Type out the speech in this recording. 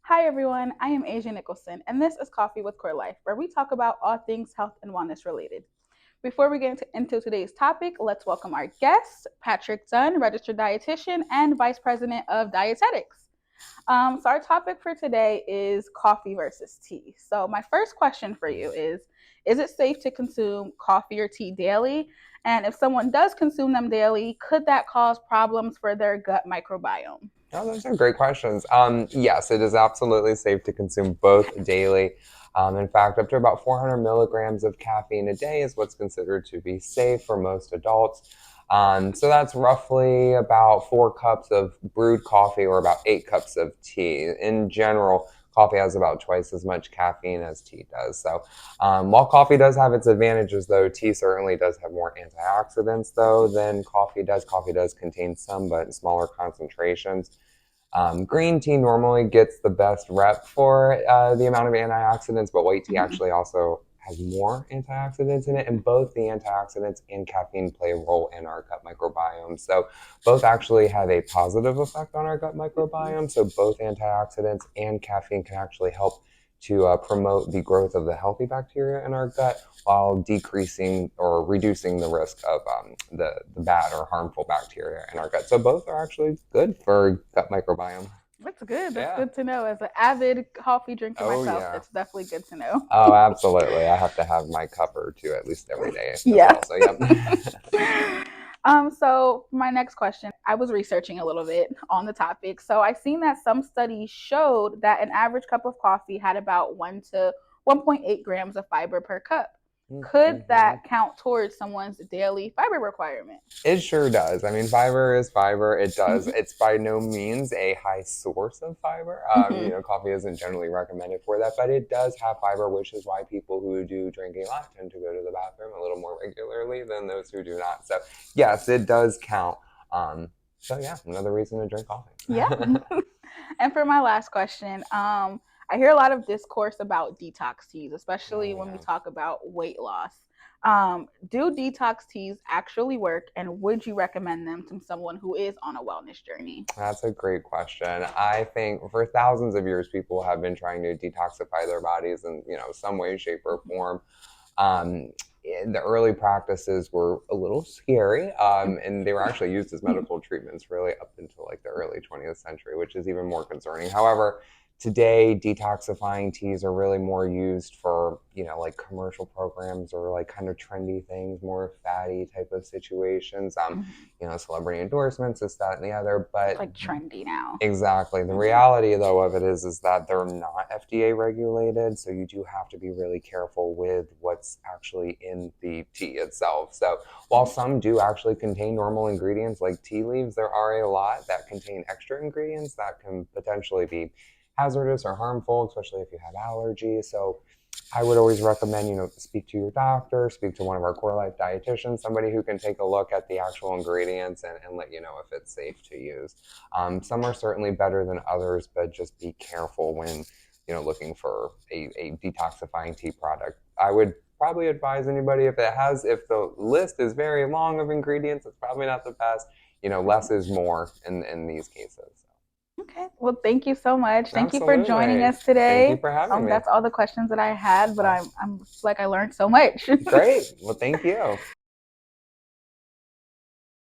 Hi, everyone. I am Asia Nicholson, and this is Coffee with CoreLife, where we talk about all things health and wellness related. Before we get into today's topic, let's welcome our guest, Patrick Dunn, registered dietitian and vice president of dietetics. So, our topic for today is coffee versus tea. So, my first question for you is it safe to consume coffee or tea daily? And if someone does consume them daily, could that cause problems for their gut microbiome? Oh, those are great questions. Yes, it is absolutely safe to consume both daily. In fact, up to about 400 milligrams of caffeine a day is what's considered to be safe for most adults. So that's roughly about 4 cups of brewed coffee or about 8 cups of tea. In general, coffee has about twice as much caffeine as tea does. So while coffee does have its advantages, though, tea certainly does have more antioxidants, though, than coffee does. Coffee does contain some, but in smaller concentrations. Green tea normally gets the best rep for the amount of antioxidants, but white tea Mhm. actually also has more antioxidants in it, and both the antioxidants and caffeine play a role in our gut microbiome. So both actually have a positive effect on our gut microbiome. So both antioxidants and caffeine can actually help to promote the growth of the healthy bacteria in our gut while decreasing or reducing the risk of the bad or harmful bacteria in our gut. So both are actually good for gut microbiome. That's good. That's Yeah. good to know. As an avid coffee drinker Oh, myself, yeah. it's definitely good to know. Oh, absolutely. I have to have my cup or two at least every day as Yeah. well. So, yep. So my next question, I was researching a little bit on the topic. So I seen that some studies showed that an average cup of coffee had about 1 to 1.8 grams of fiber per cup. Could Mhm. that count towards someone's daily fiber requirement? It sure does. I mean, fiber is fiber. It does. Mm-hmm. It's by no means a high source of fiber. Mm-hmm. Coffee isn't generally recommended for that, but it does have fiber, which is why people who do drink a lot tend to go to the bathroom a little more regularly than those who do not. So, yes, it does count. So, yeah, another reason to drink coffee. Yeah. And for my last question, I hear a lot of discourse about detox teas, especially Oh, when we yeah. talk about weight loss. Do detox teas actually work, and would you recommend them to someone who is on a wellness journey? That's a great question. I think for thousands of years, people have been trying to detoxify their bodies in some way, shape, or form. Um, the early practices were a little scary, and they were actually used as medical treatments really up until like the early 20th century, which is even more concerning. However, today detoxifying teas are really more used for like commercial programs or like kind of trendy things, more fatty type of situations. Celebrity endorsements, this, that, and the other. It's But like trendy now. exactly. The Hmm. reality, though, of it is that they're not FDA regulated, so you do have to be really careful with what's actually in the tea itself. So, while some do actually contain normal ingredients like tea leaves, there are a lot that contain extra ingredients that can potentially be hazardous or harmful, especially if you have allergies. So, I would always recommend, speak to your doctor, speak to one of our CoreLife dietitians, somebody who can take a look at the actual ingredients and let you know if it's safe to use. Some are certainly better than others, but just be careful when looking for a detoxifying tea product. I would probably advise anybody if the list is very long of ingredients, it's probably not the best. Less is more in these cases. Okay. Well, thank you so much. Thank you for joining Absolutely. us Thank you today. for having me. That's all the questions that I had, but Oh, I'm like I learned so much. great. Well, thank you.